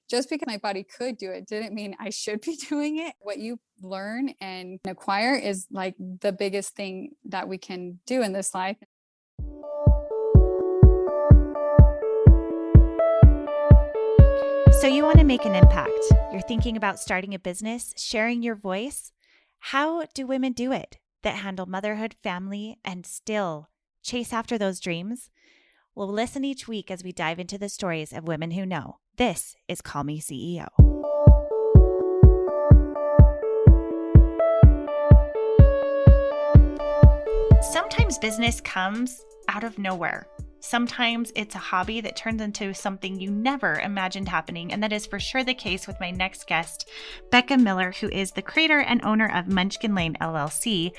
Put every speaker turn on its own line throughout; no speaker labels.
just because my body could do it didn't mean I should be doing it. What you learn and acquire is like the biggest thing that we can do in this life.
So you want to make an impact. You're thinking about starting a business, sharing your voice. How do women do it that handle motherhood, family, and still chase after those dreams? Well, listen each week as we dive into the stories of women who know. This is Call Me CEO. Sometimes business comes out of nowhere. Sometimes it's a hobby that turns into something you never imagined happening, and that is for sure the case with my next guest, Beca Miller, who is the creator and owner of Munchkin LLC,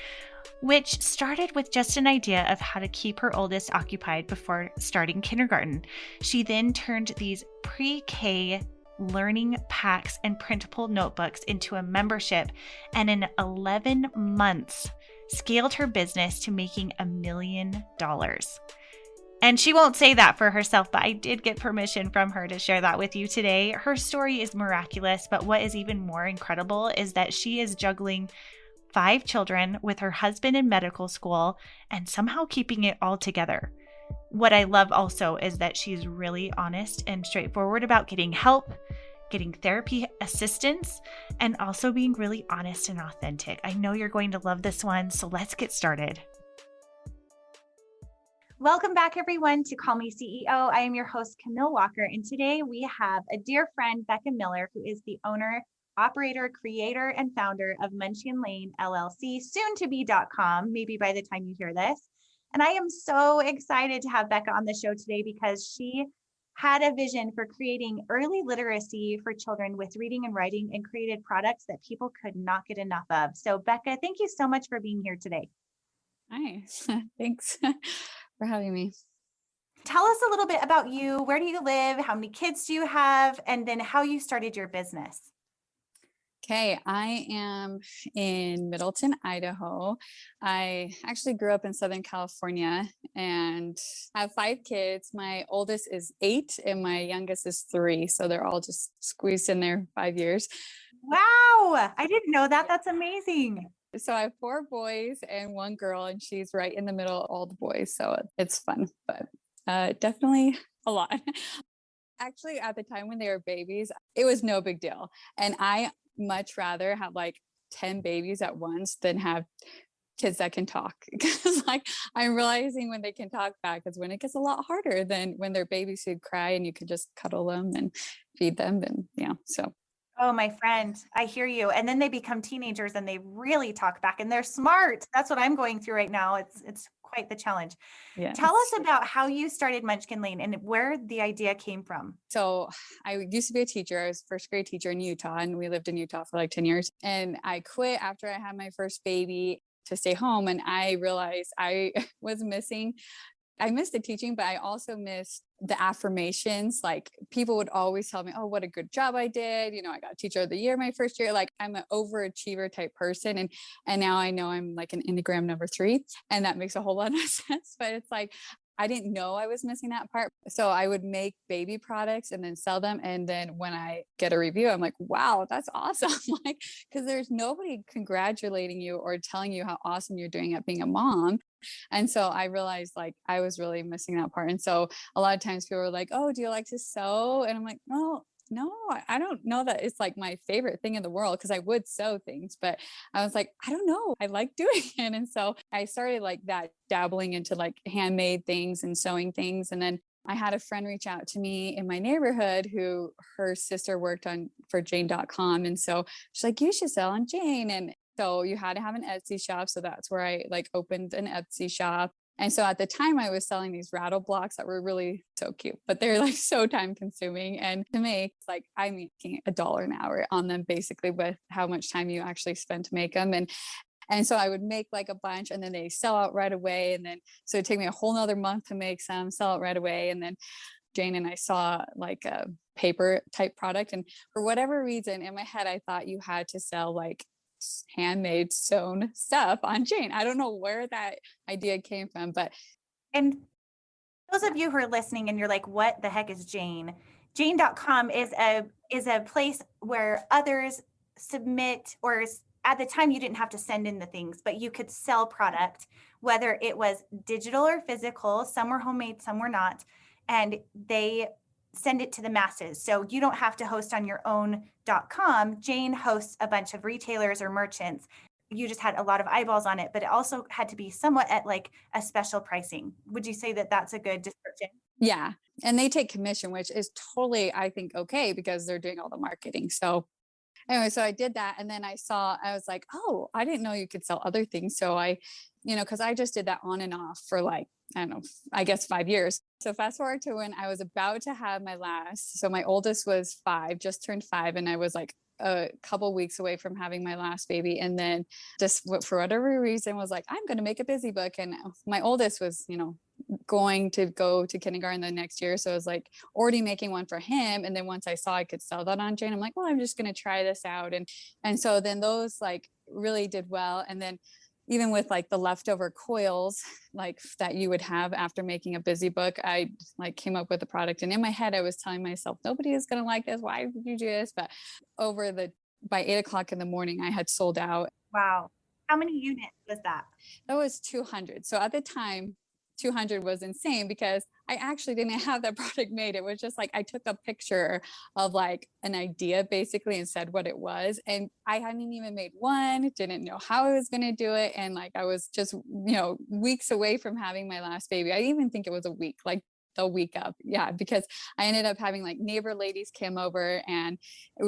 which started with just an idea of how to keep her oldest occupied before starting kindergarten. She then turned these pre-K learning packs and printable notebooks into a membership, and in 11 months scaled her business to making $1 million. And she won't say that for herself, but I did get permission from her to share that with you today. Her story is miraculous, but what is even more incredible is that she is juggling 5 children with her husband in medical school and somehow keeping it all together. What I love also is that she's really honest and straightforward about getting help, getting therapy assistance, and also being really honest and authentic. I know you're going to love this one, so let's get started. Welcome back, everyone, to Call Me CEO. I am your host, Camille Walker, and today we have a dear friend, Beca Miller, who is the owner, operator, creator, and founder of Munchkin LLC, soon to be.com, maybe by the time you hear this. And I am so excited to have Beca on the show today because she had a vision for creating early literacy for children with reading and writing and created products that people could not get enough of. So Beca, thank you so much for being here today.
Hi, thanks for having me.
Tell us a little bit about you. Where do you live? How many kids do you have? And then how you started your business.
Okay, I am in Middleton, Idaho. I actually grew up in Southern California and have 5 kids. My oldest is 8 and my youngest is 3. So they're all just squeezed in there 5 years.
Wow, I didn't know that. That's amazing.
So I have 4 boys and 1 girl, and she's right in the middle of all the boys. So it's fun, but definitely a lot. Actually, at the time when they were babies, it was no big deal. And I much rather have like 10 babies at once than have kids that can talk. Because like I'm realizing when they can talk back is when it gets a lot harder than when they're babies who cry and you can just cuddle them and feed them. And yeah, so.
Oh, my friend, I hear you. And then they become teenagers and they really talk back and they're smart. That's what I'm going through right now. It's quite the challenge. Yes. Tell us about how you started Munchkin and where the idea came from.
So I used to be a teacher. I was a first grade teacher in Utah, and we lived in Utah for like 10 years. And I quit after I had my first baby to stay home. And I realized I was missing I missed the teaching, but I also missed the affirmations. Like people would always tell me, oh, what a good job I did. You know, I got teacher of the year my first year. Like I'm an overachiever type person. And now I know I'm like an Enneagram number 3, and that makes a whole lot of sense. But it's like, I didn't know I was missing that part. So I would make baby products and then sell them. And then when I get a review, I'm like, wow, that's awesome. Like, because there's nobody congratulating you or telling you how awesome you're doing at being a mom. And so I realized like I was really missing that part. And so a lot of times people were like, oh, do you like to sew? And I'm like, well, no, I don't know that it's like my favorite thing in the world, because I would sew things, but I was like, I don't know, I like doing it. And so I started like that, dabbling into like handmade things and sewing things. And then I had a friend reach out to me in my neighborhood who her sister worked for Jane.com. And so she's like, you should sell on Jane. And so you had to have an Etsy shop. So that's where I like opened an Etsy shop. And so at the time I was selling these rattle blocks that were really so cute, but they're like so time consuming. And to make, it's like I'm making $1 an hour on them basically with how much time you actually spend to make them. And so I would make like a bunch and then they sell out right away. And then, so it'd take me a whole nother month to make some, sell it right away. And then Jane and I saw like a paper type product. And for whatever reason in my head, I thought you had to sell like handmade sewn stuff on Jane. I don't know where that idea came from, but.
And those of you who are listening and you're like, what the heck is Jane? Jane.com is a place where others submit, or at the time you didn't have to send in the things, but you could sell product, whether it was digital or physical. Some were homemade, some were not. And they send it to the masses. So you don't have to host on your own .com. Jane hosts a bunch of retailers or merchants. You just had a lot of eyeballs on it, but it also had to be somewhat at like a special pricing. Would you say that that's a good description?
Yeah. And they take commission, which is totally, I think, okay, because they're doing all the marketing. So anyway, so I did that. And then I was like, oh, I didn't know you could sell other things. So cause I just did that on and off for like, I don't know, I guess 5 years. So fast forward to when I was about to have my last, so my oldest was 5, just turned 5. And I was like a couple weeks away from having my last baby. And then just for whatever reason was like, I'm going to make a busy book. And my oldest was, going to go to kindergarten the next year. So I was like already making one for him. And then once I saw I could sell that on Jane, I'm like, well, I'm just going to try this out. And so then those like really did well. And then even with like the leftover coils, like that you would have after making a busy book, I like came up with a product. And in my head, I was telling myself, nobody is going to like this. Why would you do this? But by 8:00 in the morning, I had sold out.
Wow. How many units was that?
That was 200. So at the time, 200 was insane because I actually didn't have that product made. It was just like, I took a picture of like an idea basically and said what it was. And I hadn't even made one, didn't know how I was going to do it. And like, I was just, weeks away from having my last baby. I even think it was a week, like the week up. Yeah. Because I ended up having like neighbor ladies came over and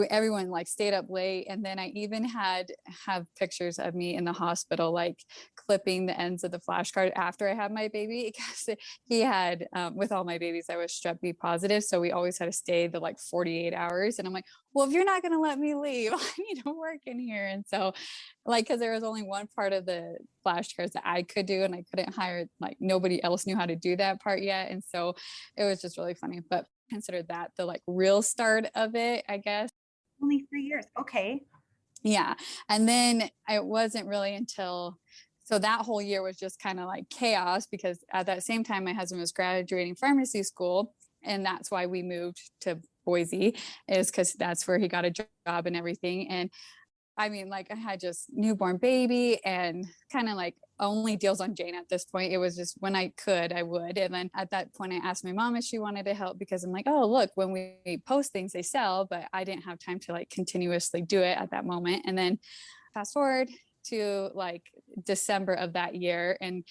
everyone like stayed up late. And then I even have pictures of me in the hospital, like clipping the ends of the flashcard after I had my baby, because he had, with all my babies, I was strep B positive. So we always had to stay the like 48 hours. And I'm like, well, if you're not going to let me leave, I need to work in here. And so like, cause there was only one part of the flashcards that I could do and I couldn't hire, like nobody else knew how to do that part yet. And so it was just really funny, but consider that the like real start of it, I guess.
Only 3 years. Okay.
Yeah. And then it wasn't really so that whole year was just kind of like chaos because at that same time, my husband was graduating pharmacy school. And that's why we moved to Boise, is because that's where he got a job and everything. And I mean, like I had just newborn baby and kind of like only deals on Jane at this point. It was just when I could, I would. And then at that point, I asked my mom if she wanted to help because I'm like, oh, look, when we post things, they sell, but I didn't have time to like continuously do it at that moment. And then fast forward to like December of that year. And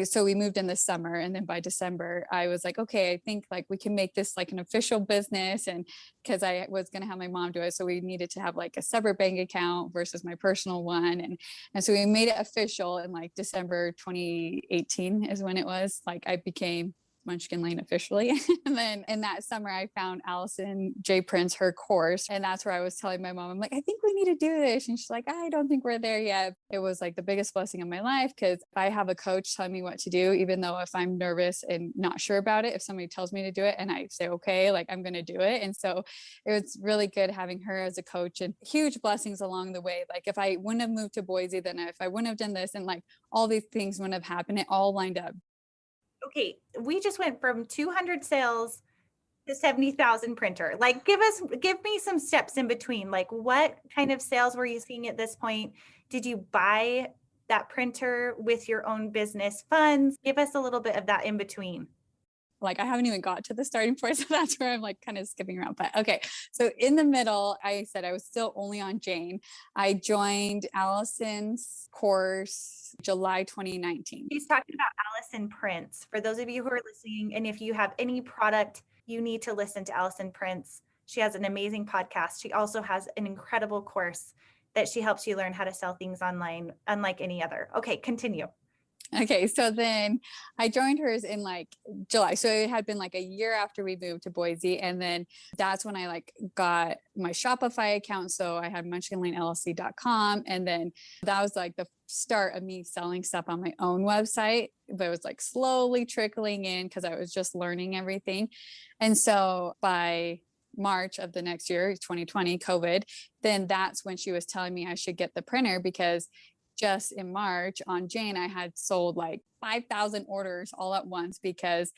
so we moved in the summer. And then by December, I was like, okay, I think like we can make this like an official business. And because I was going to have my mom do it. So we needed to have like a separate bank account versus my personal one. And so we made it official in like December 2018 is when it was like I became Munchkin Lane officially. And then in that summer, I found Allison J. Prince, her course. And that's where I was telling my mom, I'm like, I think we need to do this. And she's like, I don't think we're there yet. It was like the biggest blessing of my life because I have a coach telling me what to do, even though if I'm nervous and not sure about it, if somebody tells me to do it and I say, okay, like I'm going to do it. And so it was really good having her as a coach and huge blessings along the way. Like if I wouldn't have moved to Boise, then if I wouldn't have done this and like all these things wouldn't have happened, it all lined up.
Okay, we just went from 200 sales to 70,000 printer. Like give me some steps in between. Like what kind of sales were you seeing at this point? Did you buy that printer with your own business funds? Give us a little bit of that in between.
Like I haven't even got to the starting point. So that's where I'm like kind of skipping around. But okay. So in the middle, I said I was still only on Jane. I joined Allison's course July 2019.
She's talking about Allison Prince. For those of you who are listening, and if you have any product, you need to listen to Allison Prince. She has an amazing podcast. She also has an incredible course that she helps you learn how to sell things online, unlike any other. Okay, continue.
Okay. So then I joined hers in like July. So it had been like a year after we moved to Boise. And then that's when I like got my Shopify account. So I had munchkinlanellc.com. And then that was like the start of me selling stuff on my own website, but it was like slowly trickling in because I was just learning everything. And so by March of the next year, 2020, COVID, then that's when she was telling me I should get the printer because just in March on Jane, I had sold like 5,000 orders all at once because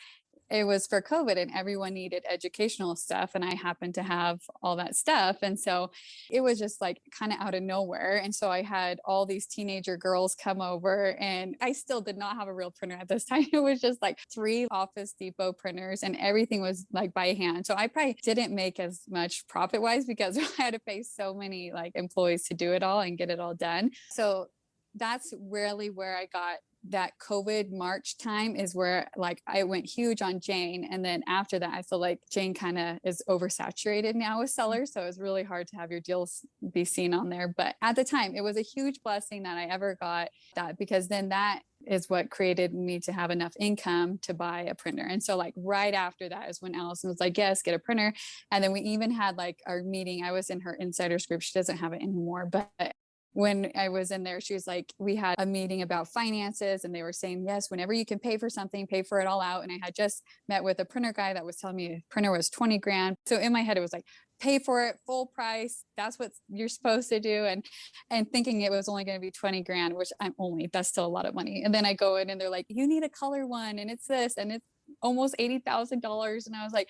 it was for COVID and everyone needed educational stuff. And I happened to have all that stuff. And so it was just like kind of out of nowhere. And so I had all these teenager girls come over, and I still did not have a real printer at this time. It was just like 3 Office Depot printers, and everything was like by hand. So I probably didn't make as much profit wise because I had to pay so many like employees to do it all and get it all done. So that's really where I got that COVID March time is where like I went huge on Jane. And then after that, I feel like Jane kind of is oversaturated now with sellers. So it's really hard to have your deals be seen on there. But at the time, it was a huge blessing that I ever got that, because then that is what created me to have enough income to buy a printer. And so like right after that is when Allison was like, yes, get a printer. And then we even had like our meeting. I was in her insiders group. She doesn't have it anymore, but when I was in there, she was like, we had a meeting about finances, and they were saying, yes, whenever you can pay for something, pay for it all out. And I had just met with a printer guy that was telling me a printer was 20 grand. So in my head, it was like, pay for it full price. That's what you're supposed to do. And thinking it was only going to be 20 grand, which that's still a lot of money. And then I go in and they're like, you need a color one. And it's this, and it's almost $80,000. And I was like,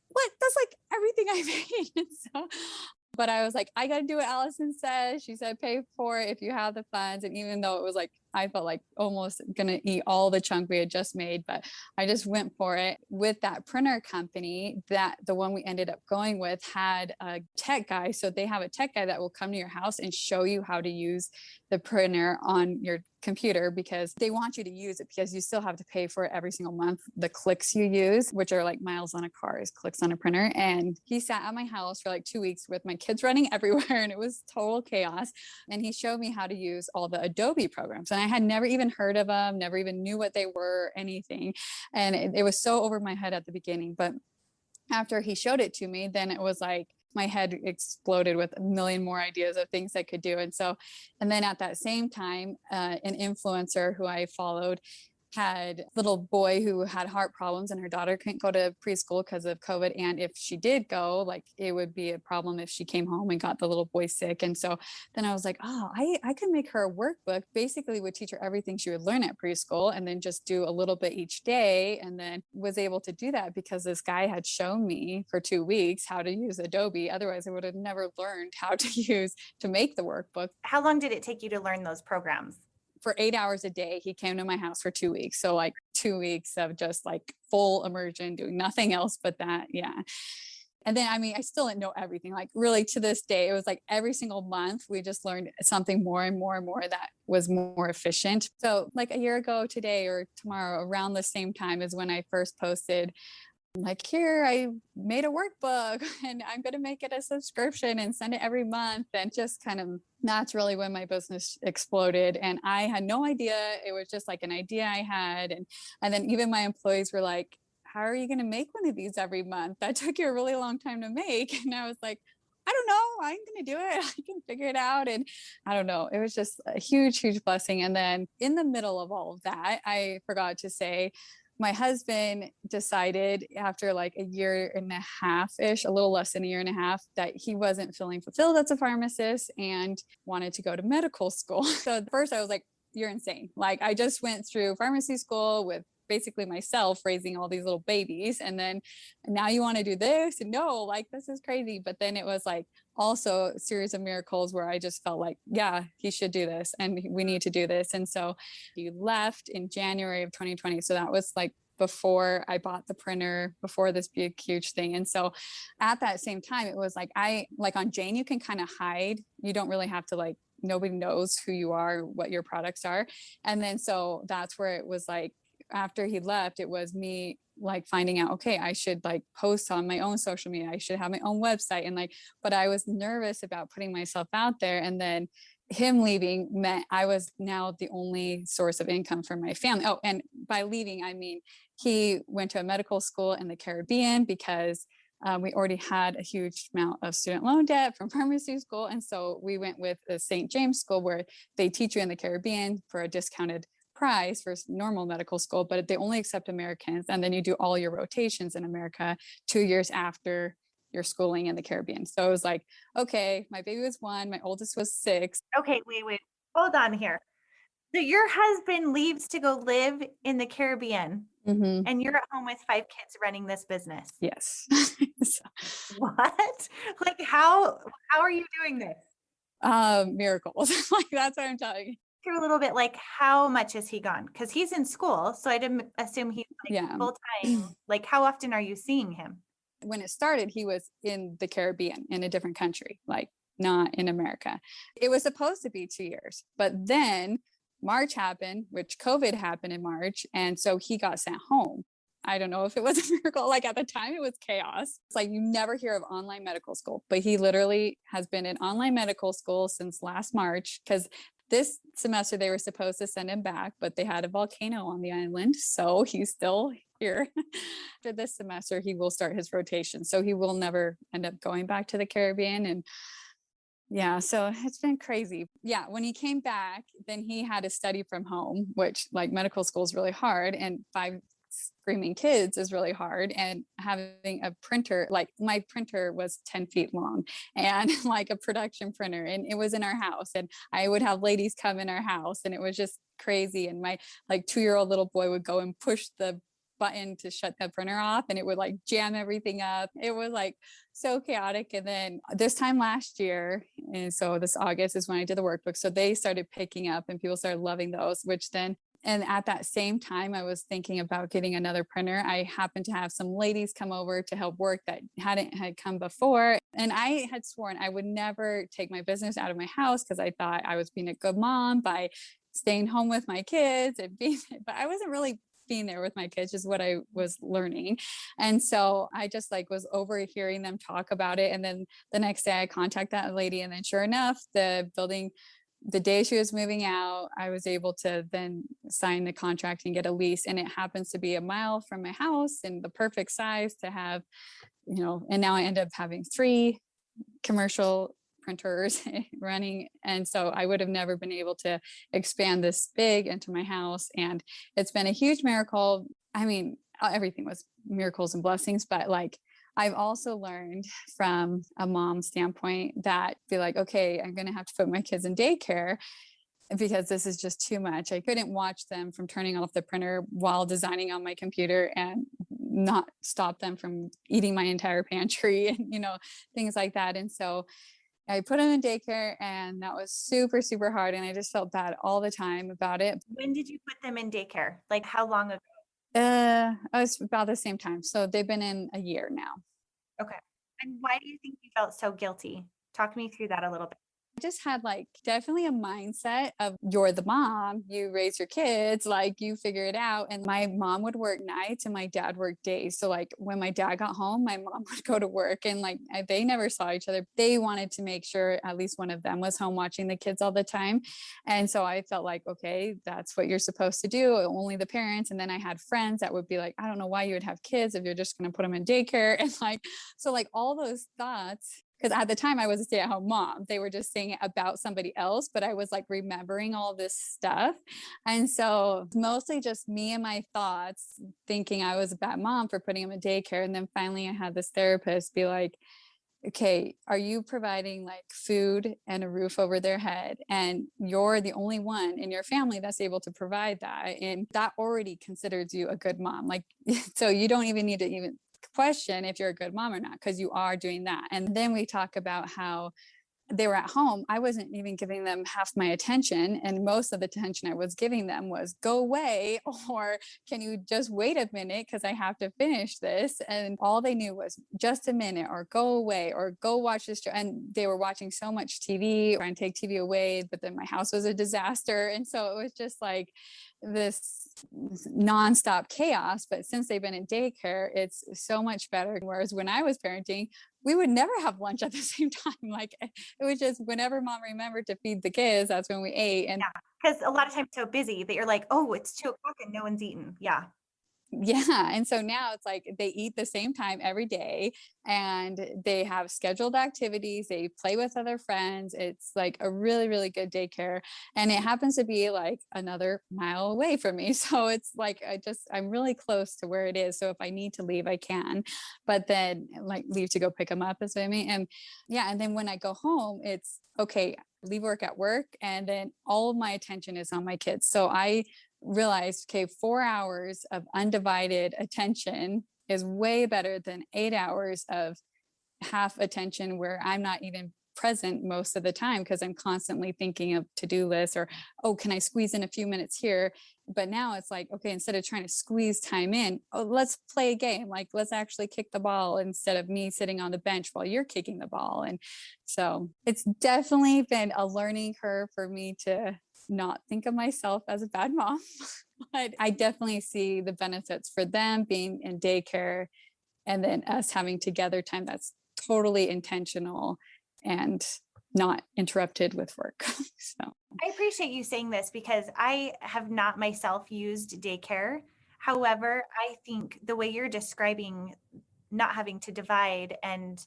what? That's like everything I made. And so, but I was like, I got to do what Allison says. She said, pay for it if you have the funds. And even though it was like, I felt like almost going to eat all the chunk we had just made, but I just went for it. With that printer company, that the one we ended up going with had a tech guy. So they have a tech guy that will come to your house and show you how to use the printer on your computer, because they want you to use it, because you still have to pay for it every single month. The clicks you use, which are like miles on a car, is clicks on a printer. And he sat at my house for like 2 weeks with my kids running everywhere, and it was total chaos. And he showed me how to use all the Adobe programs. And I had never even heard of them, never even knew what they were, anything. And it was so over my head at the beginning. But after he showed it to me, then it was like, my head exploded with a million more ideas of things I could do. And then at that same time, an influencer who I followed had a little boy who had heart problems, and her daughter couldn't go to preschool because of COVID. And if she did go, like, it would be a problem if she came home and got the little boy sick. And so then I was like, oh, I could make her a workbook, basically would teach her everything she would learn at preschool, and then just do a little bit each day. And then was able to do that because this guy had shown me for 2 weeks how to use Adobe. Otherwise I would have never learned how to make the workbook.
How long did it take you to learn those programs?
For 8 hours a day, he came to my house for 2 weeks. So like 2 weeks of just like full immersion, doing nothing else but that. Yeah. And then, I mean, I still didn't know everything. Like really to this day, it was like every single month, we just learned something more and more and more that was more efficient. So like a year ago today or tomorrow, around the same time is when I first posted, like, here, I made a workbook and I'm going to make it a subscription and send it every month. And just kind of, that's really when my business exploded. And I had no idea. It was just like an idea I had. And then even my employees were like, how are you going to make one of these every month? That took you a really long time to make. And I was like, I don't know. I'm going to do it. I can figure it out. And I don't know. It was just a huge, huge blessing. And then in the middle of all of that, I forgot to say, my husband decided after like a year and a half-ish, a little less than a year and a half, that he wasn't feeling fulfilled as a pharmacist and wanted to go to medical school. So at first I was like, you're insane. Like, I just went through pharmacy school with basically myself raising all these little babies. And then now you want to do this? And no, like, this is crazy. But then it was like also a series of miracles where I just felt like, yeah, he should do this and we need to do this. And so he left in January of 2020. So that was like before I bought the printer, before this big, huge thing. And so at that same time, it was like, on Jane, you can kind of hide. You don't really have to, like, nobody knows who you are, what your products are. And then, so that's where it was like, after he left, it was me like finding out, okay, I should like post on my own social media. I should have my own website. And like, but I was nervous about putting myself out there. And then him leaving meant I was now the only source of income for my family. Oh, and by leaving, I mean, he went to a medical school in the Caribbean because we already had a huge amount of student loan debt from pharmacy school. And so we went with the St. James School, where they teach you in the Caribbean for a discounted price for normal medical school, but they only accept Americans. And then you do all your rotations in America 2 years after your schooling in the Caribbean. So it was like, okay, my baby was 1, my oldest was 6.
Okay, wait. Hold on here. So your husband leaves to go live in the Caribbean
Hmm.
and you're at home with 5 kids running this business.
Yes. So,
What? Like how are you doing this?
miracles. Like that's what I'm telling you.
Through a little bit, like how much is he gone? Because he's in school, so I didn't assume he's like
Yeah.
full time. Like how often are you seeing him?
When it started, he was in the Caribbean in a different country, like not in America. It was supposed to be 2 years, but then March happened, which COVID happened in March. And so he got sent home. I don't know if it was a miracle. Like at the time, it was chaos. It's like you never hear of online medical school, but he literally has been in online medical school since last March because this semester they were supposed to send him back, but they had a volcano on the island. So he's still here. After this semester, he will start his rotation. So he will never end up going back to the Caribbean. And yeah, so it's been crazy. Yeah, when he came back, then he had to study from home, which like medical school is really hard. And 5 screaming kids is really hard. And having a printer, like my printer was 10 feet long and like a production printer, and it was in our house. And I would have ladies come in our house, and it was just crazy. And my like 2-year-old little boy would go and push the button to shut the printer off, and it would like jam everything up. It was like so chaotic. And then this time last year, and so this August is when I did the workbook. So they started picking up and people started loving those, which then and at that same time, I was thinking about getting another printer. I happened to have some ladies come over to help work that hadn't had come before. And I had sworn I would never take my business out of my house because I thought I was being a good mom by staying home with my kids and being, but I wasn't really being there with my kids is what I was learning. And so I just like was overhearing them talk about it. And then the next day I contact that lady, and then sure enough, the building, the day she was moving out, I was able to then sign the contract and get a lease. And it happens to be a mile from my house and the perfect size to have, and now I end up having 3 commercial printers running. And so I would have never been able to expand this big into my house. And it's been a huge miracle. I mean, everything was miracles and blessings, but like I've also learned from a mom standpoint that be like, okay, I'm going to have to put my kids in daycare because this is just too much. I couldn't watch them from turning off the printer while designing on my computer and not stop them from eating my entire pantry and, things like that. And so I put them in daycare, and that was super, super hard. And I just felt bad all the time about it.
When did you put them in daycare? Like how long ago?
I was about the same time. So they've been in a year now.
Okay. And why do you think you felt so guilty? Talk me through that a little bit.
I just had like definitely a mindset of you're the mom, you raise your kids, like you figure it out. And my mom would work nights and my dad worked days. So like when my dad got home, my mom would go to work, and like they never saw each other. They wanted to make sure at least one of them was home watching the kids all the time. And so I felt like, okay, that's what you're supposed to do, only the parents. And then I had friends that would be like, I don't know why you would have kids if you're just going to put them in daycare. And like, so like all those thoughts, because at the time I was a stay-at-home mom. They were just saying it about somebody else, but I was like remembering all this stuff. And so mostly just me and my thoughts thinking I was a bad mom for putting them in daycare. And then finally I had this therapist be like, okay, are you providing like food and a roof over their head? And you're the only one in your family that's able to provide that. And that already considers you a good mom. Like, so you don't even need to even question if you're a good mom or not, because you are doing that. And then we talk about how they were at home. I wasn't even giving them half my attention. And most of the attention I was giving them was go away, or can you just wait a minute? Because I have to finish this. And all they knew was just a minute, or go away, or go watch this show. And they were watching so much TV, trying to take TV away, but then my house was a disaster. And so it was just like this nonstop chaos. But since they've been in daycare, it's so much better. Whereas when I was parenting, we would never have lunch at the same time. Like it was just whenever mom remembered to feed the kids, that's when we ate. And
yeah, because a lot of times it's so busy that you're like, oh, it's 2:00 and no one's eaten. Yeah.
Yeah. And so now it's like they eat the same time every day and they have scheduled activities. They play with other friends. It's like a really, really good daycare. And it happens to be like another mile away from me. So it's like, I'm really close to where it is. So if I need to leave, I can, but then like leave to go pick them up is what I mean. And yeah. And then when I go home, it's okay, leave work at work. And then all of my attention is on my kids. So I realized, okay, 4 hours of undivided attention is way better than 8 hours of half attention where I'm not even present most of the time because I'm constantly thinking of to-do lists or, oh, can I squeeze in a few minutes here? But now it's like, okay, instead of trying to squeeze time in, oh, let's play a game. Like, let's actually kick the ball instead of me sitting on the bench while you're kicking the ball. And so it's definitely been a learning curve for me to not think of myself as a bad mom, but I definitely see the benefits for them being in daycare and then us having together time that's totally intentional and not interrupted with work. So
I appreciate you saying this because I have not myself used daycare. However, I think the way you're describing not having to divide and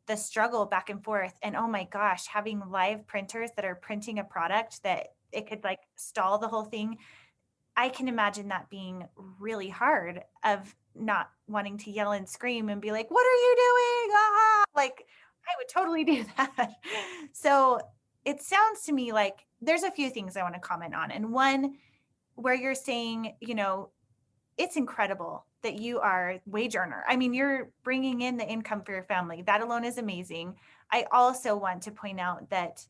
the struggle back and forth, and oh my gosh, having live printers that are printing a product that it could like stall the whole thing. I can imagine that being really hard of not wanting to yell and scream and be like, what are you doing? Ah! Like I would totally do that. So it sounds to me like there's a few things I want to comment on. And one, where you're saying, it's incredible that you are a wage earner. I mean, you're bringing in the income for your family. That alone is amazing. I also want to point out that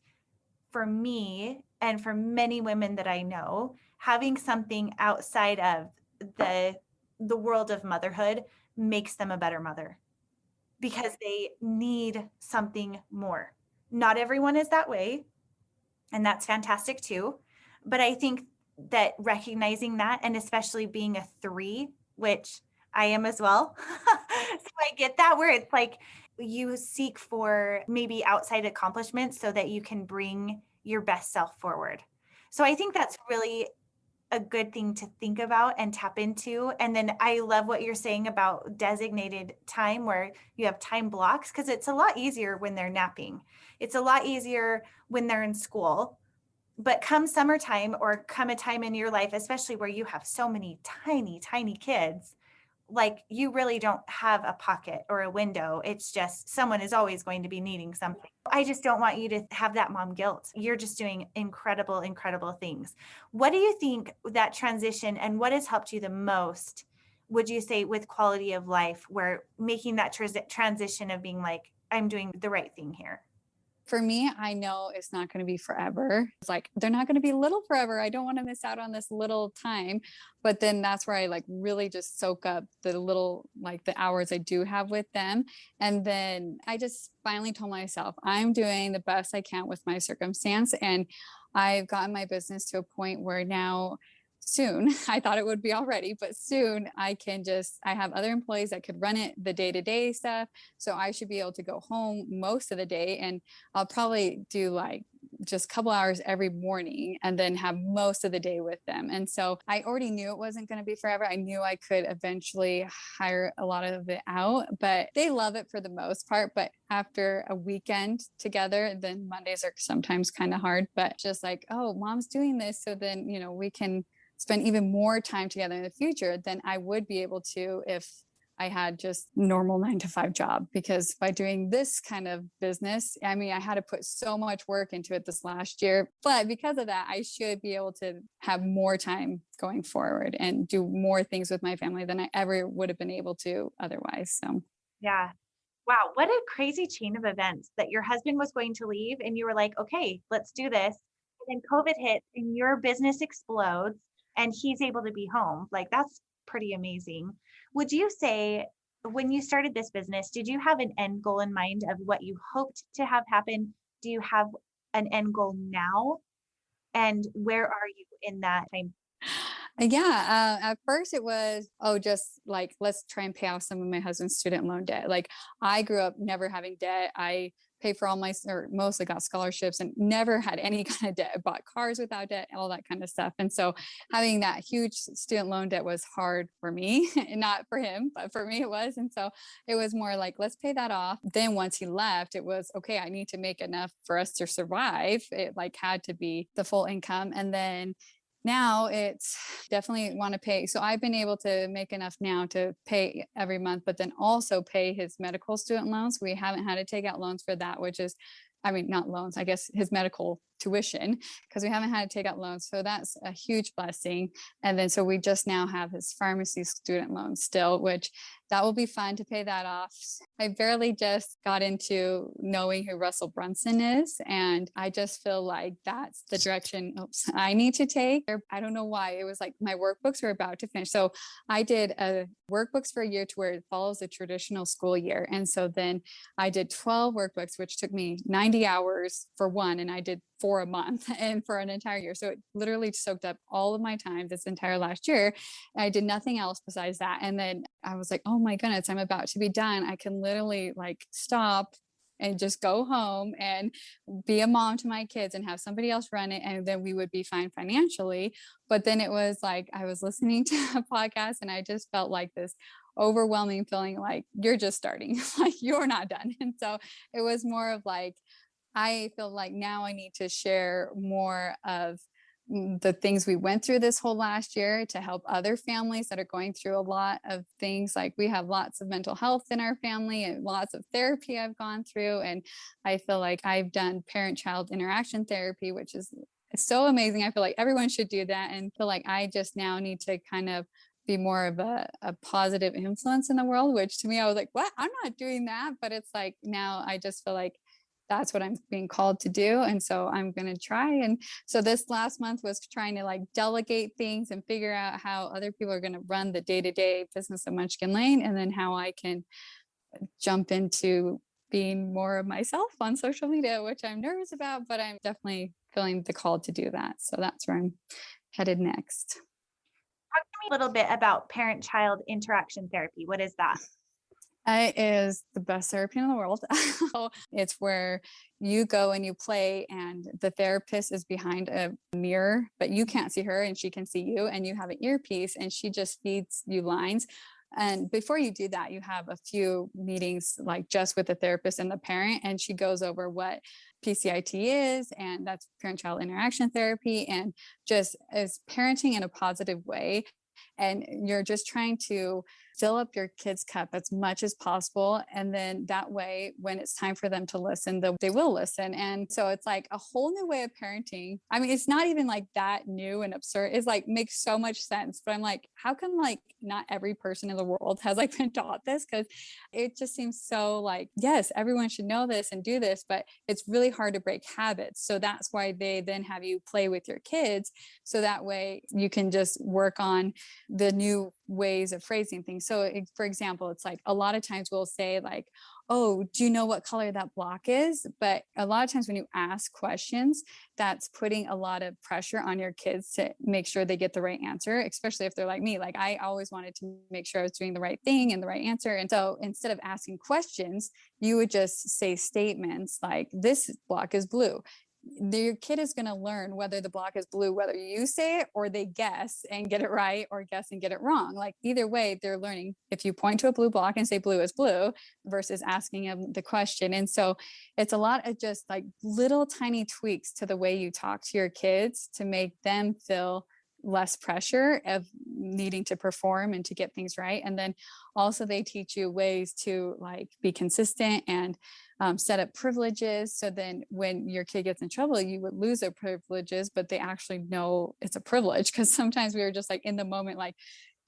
for me and for many women that I know, having something outside of the world of motherhood makes them a better mother because they need something more. Not everyone is that way, and that's fantastic too. But I think that recognizing that, and especially being a 3, which I am as well. So I get that where it's like you seek for maybe outside accomplishments so that you can bring your best self forward. So I think that's really a good thing to think about and tap into. And then I love what you're saying about designated time where you have time blocks, because it's a lot easier when they're napping. It's a lot easier when they're in school. But come summertime or come a time in your life, especially where you have so many tiny, tiny kids, like you really don't have a pocket or a window. It's just someone is always going to be needing something. I just don't want you to have that mom guilt. You're just doing incredible, incredible things. What do you think that transition and what has helped you the most, would you say, with quality of life, where making that transition of being like, I'm doing the right thing here?
for me, I know it's not going to be forever. It's like they're not going to be little forever. I don't want to miss out on this little time. But then that's where I like really just soak up the little, like the hours I do have with them. And then I just finally told myself I'm doing the best I can with my circumstance. And I've gotten my business to a point where now soon, I thought it would be already, but soon I have other employees that could run it, the day-to-day stuff. So I should be able to go home most of the day, and I'll probably do like just a couple hours every morning and then have most of the day with them. And so I already knew it wasn't going to be forever. I knew I could eventually hire a lot of it out, but they love it for the most part. But after a weekend together, then Mondays are sometimes kind of hard, but just like, oh, mom's doing this. So then, we can spend even more time together in the future than I would be able to if I had just normal 9-to-5 job. Because by doing this kind of business, I mean, I had to put so much work into it this last year, but because of that, I should be able to have more time going forward and do more things with my family than I ever would have been able to otherwise. So,
Yeah. Wow. What a crazy chain of events that your husband was going to leave and you were like, okay, let's do this. And then COVID hits and your business explodes and he's able to be home. Like that's pretty amazing. Would you say when you started this business, did you have an end goal in mind of what you hoped to have happen? Do you have an end goal now? And where are you in that time?
At first it was, oh, just like, let's try and pay off some of my husband's student loan debt. Like I grew up never having debt. I paid for all my, or mostly got scholarships and never had any kind of debt. I bought cars without debt, all that kind of stuff. And so having that huge student loan debt was hard for me, and not for him, but for me it was. And so it was more like, let's pay that off. Then once he left, it was, okay, I need to make enough for us to survive. It like had to be the full income. And then now it's definitely want to pay. So I've been able to make enough now to pay every month, but then also pay his medical student loans. We haven't had to take out loans for that, which is, I mean, not loans, I guess his medical tuition, because we haven't had to take out loans. So that's a huge blessing. And then, so we just now have his pharmacy student loan still, which that will be fun to pay that off. I barely just got into knowing who Russell Brunson is. And I just feel like that's the direction I need to take. I don't know why. It was like my workbooks were about to finish. So I did workbooks for a year to where it follows a traditional school year. And so then I did 12 workbooks, which took me 90 hours for one. And I did 4 a month and for an entire year. So it literally soaked up all of my time this entire last year. I did nothing else besides that. And then I was like, oh my goodness, I'm about to be done. I can literally like stop and just go home and be a mom to my kids and have somebody else run it. And then we would be fine financially. But then it was like, I was listening to a podcast and I just felt like this overwhelming feeling like you're just starting, like you're not done. And so it was more of like, I feel like now I need to share more of the things we went through this whole last year to help other families that are going through a lot of things. Like we have lots of mental health in our family and lots of therapy I've gone through. And I feel like I've done parent-child interaction therapy, which is so amazing. I feel like everyone should do that. And feel like I just now need to kind of be more of a positive influence in the world, which to me, I was like, what? I'm not doing that. But it's like, now I just feel like that's what I'm being called to do. And so I'm going to try. And so this last month was trying to like delegate things and figure out how other people are going to run the day-to-day business of Munchkin Lane. And then how I can jump into being more of myself on social media, which I'm nervous about, but I'm definitely feeling the call to do that. So that's where I'm headed next.
Talk to me a little bit about parent-child interaction therapy. What is that?
It is the best therapy in the world. It's where you go and you play and the therapist is behind a mirror, but you can't see her and she can see you, and you have an earpiece and she just feeds you lines. And before you do that, you have a few meetings like just with the therapist and the parent, and she goes over what PCIT is, and that's parent-child interaction therapy, and just as parenting in a positive way. And you're just trying to fill up your kid's cup as much as possible. And then that way, when it's time for them to listen, they will listen. And so it's like a whole new way of parenting. I mean, it's not even like that new and absurd. It's like makes so much sense. But I'm like, how come like not every person in the world has like been taught this? Because it just seems so like, yes, everyone should know this and do this, but it's really hard to break habits. So that's why they then have you play with your kids. So that way you can just work on the new ways of phrasing things. So for example, it's like a lot of times we'll say like, oh, do you know what color that block is? But a lot of times when you ask questions, that's putting a lot of pressure on your kids to make sure they get the right answer, especially if they're like me. Like I always wanted to make sure I was doing the right thing and the right answer. And so instead of asking questions, you would just say statements like, this block is blue. Your kid is going to learn whether the block is blue, whether you say it or they guess and get it right, or guess and get it wrong. Like either way, they're learning if you point to a blue block and say blue is blue versus asking them the question. And so it's a lot of just like little tiny tweaks to the way you talk to your kids to make them feel less pressure of needing to perform and to get things right. And then also they teach you ways to like be consistent and set up privileges. So then when your kid gets in trouble, you would lose their privileges, but they actually know it's a privilege. Because sometimes we were just like in the moment, like,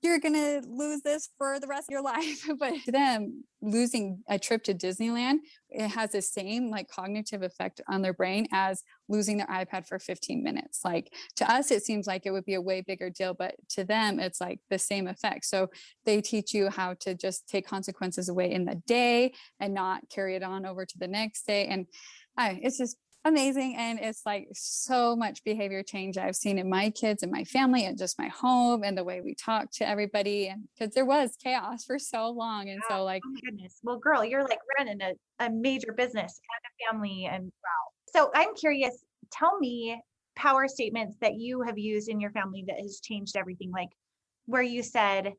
you're going to lose this for the rest of your life. But to them, losing a trip to Disneyland, it has the same like cognitive effect on their brain as losing their iPad for 15 minutes. Like to us, it seems like it would be a way bigger deal, but to them, it's like the same effect. So they teach you how to just take consequences away in the day and not carry it on over to the next day. And it's just amazing. And it's like so much behavior change I've seen in my kids and my family and just my home and the way we talk to everybody. And because there was chaos for so long. And
Yeah.
so like,
Oh my goodness. Well, girl, you're like running a major business and a family and wow. So I'm curious, tell me power statements that you have used in your family that has changed everything. Like where you said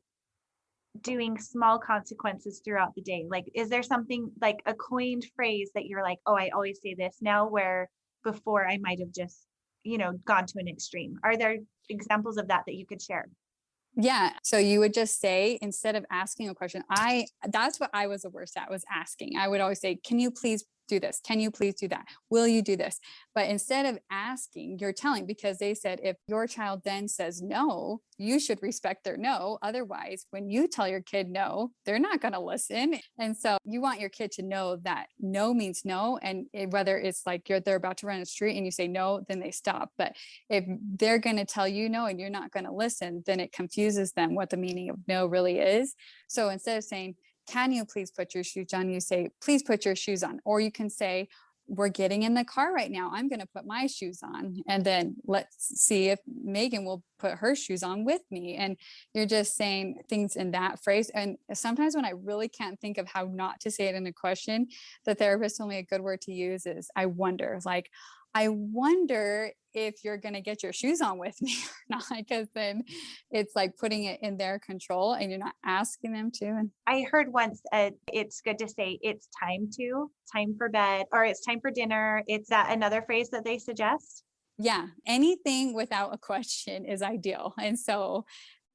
doing small consequences throughout the day. Like, is there something like a coined phrase that you're like, oh, I always say this now, where before I might have just, gone to an extreme? Are there examples of that you could share?
yeah. So you would just say, instead of asking a question, that's what I was the worst at, was asking. I would always say, can you please do this? Can you please do that? Will you do this? But instead of asking, you're telling, because they said, if your child then says no, you should respect their no. Otherwise, when you tell your kid no, they're not going to listen. And so you want your kid to know that no means no. And whether it's like they're about to run a street and you say no, then they stop. But if they're going to tell you no and you're not going to listen, then it confuses them what the meaning of no really is. So instead of saying, can you please put your shoes on? You say, please put your shoes on. Or you can say, we're getting in the car right now. I'm going to put my shoes on. And then let's see if Megan will put her shoes on with me. And you're just saying things in that phrase. And sometimes when I really can't think of how not to say it in a question, the therapist told me a good word to use is I wonder. Like, I wonder if you're going to get your shoes on with me or not, because then it's like putting it in their control and you're not asking them to. And
I heard once, it's good to say it's time for bed, or it's time for dinner. Is that another phrase that they suggest?
yeah, anything without a question is ideal. And so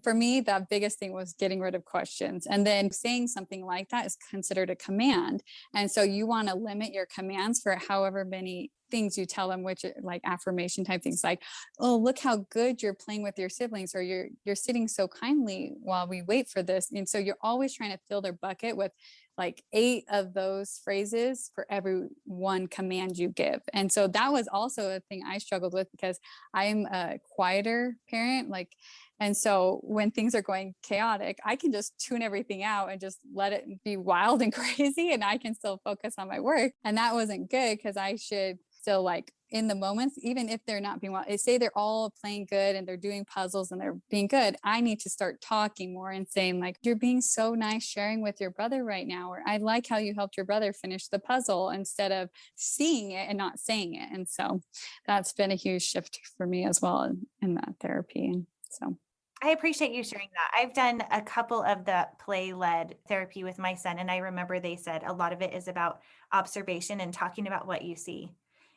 for me, the biggest thing was getting rid of questions. And then saying something like that is considered a command. And so you want to limit your commands for however many things you tell them, which like affirmation type things like, oh, look how good you're playing with your siblings, or you're sitting so kindly while we wait for this. And so you're always trying to fill their bucket with like 8 of those phrases for every one command you give. And so that was also a thing I struggled with, because I'm a quieter parent, like, and so when things are going chaotic, I can just tune everything out and just let it be wild and crazy, and I can still focus on my work. And that wasn't good, because I should still, like, in the moments, even if they're not being well, say they're all playing good and they're doing puzzles and they're being good, I need to start talking more and saying like, you're being so nice sharing with your brother right now, or I like how you helped your brother finish the puzzle, instead of seeing it and not saying it. And so that's been a huge shift for me as well in that therapy. And so
I appreciate you sharing that. I've done a couple of the play-led therapy with my son, and I remember they said a lot of it is about observation and talking about what you see,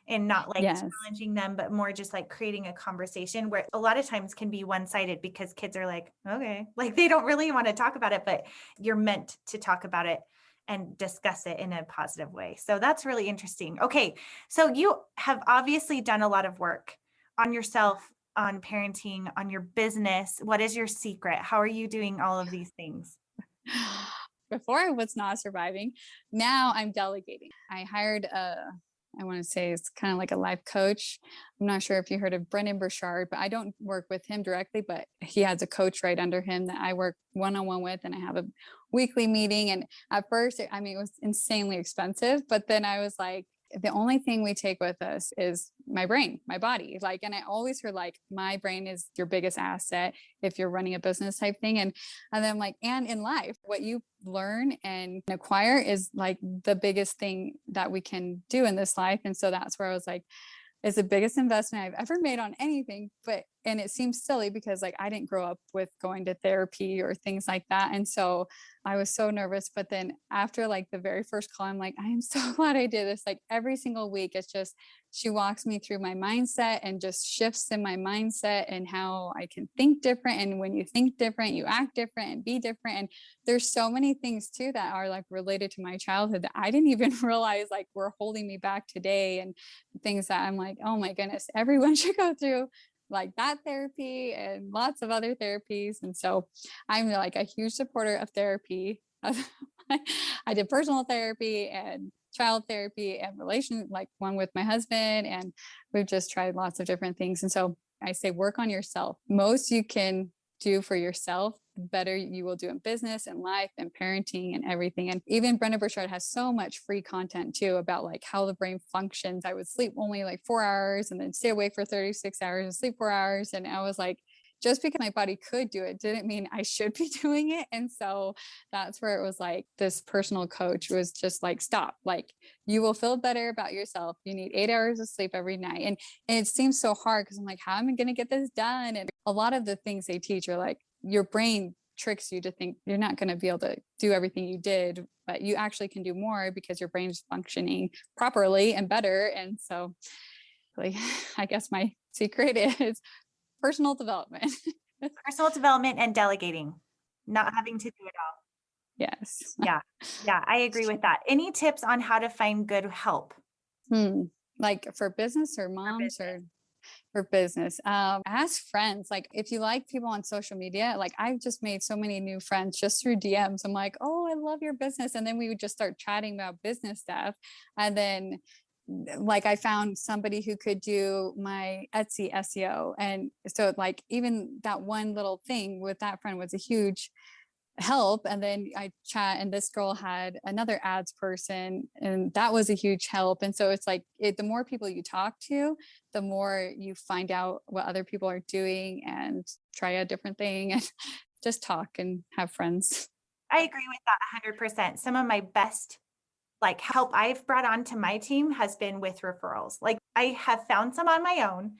and not like
yes.
challenging them, but more just like creating a conversation, where a lot of times can be one-sided because kids are like, okay, like they don't really want to talk about it, but you're meant to talk about it and discuss it in a positive way. So that's really interesting. Okay. So you have obviously done a lot of work on yourself, on parenting, on your business. What is your secret? How are you doing all of these things?
Before I was not surviving. Now I'm delegating. I hired I want to say it's kind of like a life coach. I'm not sure if you heard of Brendan Burchard, but I don't work with him directly, but he has a coach right under him that I work one-on-one with, and I have a weekly meeting. And at first, I mean, it was insanely expensive, but then I was like, the only thing we take with us is my brain, my body. Like, and I always heard like, my brain is your biggest asset if you're running a business type thing. And then I'm like, and in life, what you learn and acquire is like the biggest thing that we can do in this life. And so that's where I was like, it's the biggest investment I've ever made on anything. And it seems silly because like I didn't grow up with going to therapy or things like that. And so I was so nervous. But then after like the very first call, I'm like, I am so glad I did this. Like every single week, it's just, she walks me through my mindset and just shifts in my mindset and how I can think different. And when you think different, you act different and be different. And there's so many things too that are like related to my childhood that I didn't even realize like were holding me back today, and things that I'm like, oh my goodness, everyone should go through like that therapy and lots of other therapies. And so I'm like a huge supporter of therapy. I did personal therapy and child therapy and like one with my husband, and we've just tried lots of different things. And so I say, work on yourself. Most you can do for yourself the better you will do in business and life and parenting and everything. And even Brenda Burchard has so much free content too about like how the brain functions. I would sleep only like 4 hours and then stay awake for 36 hours and sleep 4 hours. And I was like, just because my body could do it didn't mean I should be doing it. And so that's where it was like this personal coach was just like, stop, like you will feel better about yourself. You need 8 hours of sleep every night. And it seems so hard because I'm like, how am I going to get this done? And a lot of the things they teach are like, your brain tricks you to think you're not going to be able to do everything you did, but you actually can do more because your brain's functioning properly and better. And so like, I guess my secret is personal development.
Personal development and delegating, not having to do it all.
Yes.
Yeah. Yeah. I agree with that. Any tips on how to find good help?
Like for business or moms or for business? Ask friends. Like if you like people on social media, like I've just made so many new friends just through DMs. I'm like, oh, I love your business. And then we would just start chatting about business stuff. And then like I found somebody who could do my Etsy SEO. And so like even that one little thing with that friend was a huge help. And then I chat and this girl had another ads person and that was a huge help. And so it's like the more people you talk to, the more you find out what other people are doing and try a different thing and just talk and have friends.
I agree with that 100%. Some of my best like help I've brought onto my team has been with referrals. Like I have found some on my own,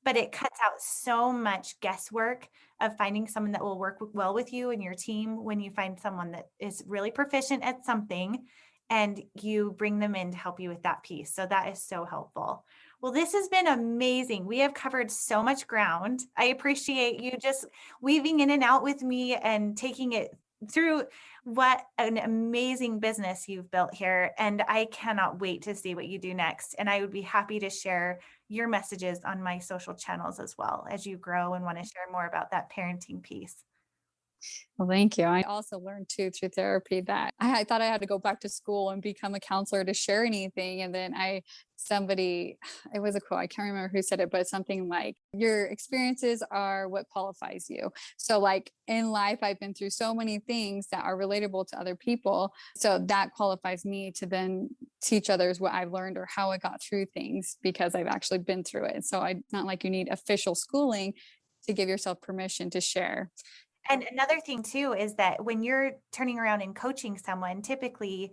but it cuts out so much guesswork of finding someone that will work well with you and your team when you find someone that is really proficient at something and you bring them in to help you with that piece. So that is so helpful. Well, this has been amazing. We have covered so much ground. I appreciate you just weaving in and out with me and taking it through what an amazing business you've built here. And I cannot wait to see what you do next. And I would be happy to share your messages on my social channels as well as you grow and want to share more about that parenting piece.
Well, thank you. I also learned too through therapy that I thought I had to go back to school and become a counselor to share anything. And then it was a quote, I can't remember who said it, but something like, your experiences are what qualifies you. So like in life, I've been through so many things that are relatable to other people. So that qualifies me to then teach others what I've learned or how I got through things because I've actually been through it. So it's not like you need official schooling to give yourself permission to share.
And another thing too, is that when you're turning around and coaching someone, typically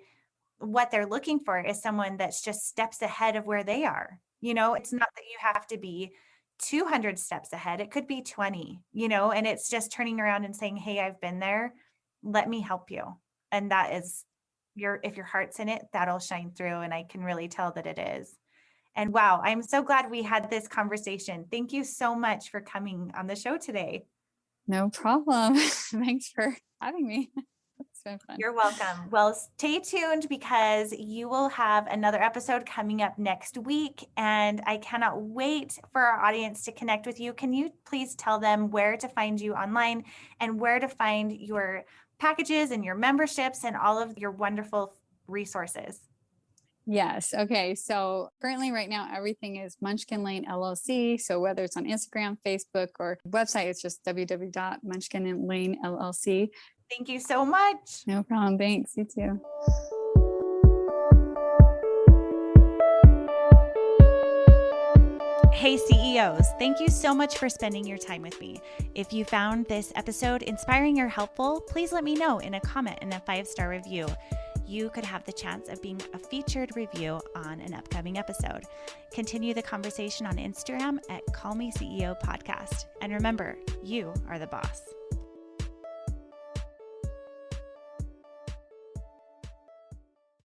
what they're looking for is someone that's just steps ahead of where they are. You know, it's not that you have to be 200 steps ahead. It could be 20, and it's just turning around and saying, hey, I've been there. Let me help you. And that is if your heart's in it, that'll shine through. And I can really tell that it is. And wow, I'm so glad we had this conversation. Thank you so much for coming on the show today.
No problem. Thanks for having me. It's been fun.
You're welcome. Well, stay tuned because you will have another episode coming up next week. And I cannot wait for our audience to connect with you. Can you please tell them where to find you online and where to find your packages and your memberships and all of your wonderful resources?
Yes. Okay. So currently right now, everything is Munchkin Lane LLC. So whether it's on Instagram, Facebook, or website, it's just www.munchkinlane.llc.
Thank you so much.
No problem. Thanks. You too.
Hey CEOs, thank you so much for spending your time with me. If you found this episode inspiring or helpful, please let me know in a comment and a 5-star review. You could have the chance of being a featured review on an upcoming episode. Continue the conversation on Instagram at Call Me CEO Podcast. And remember, you are the boss.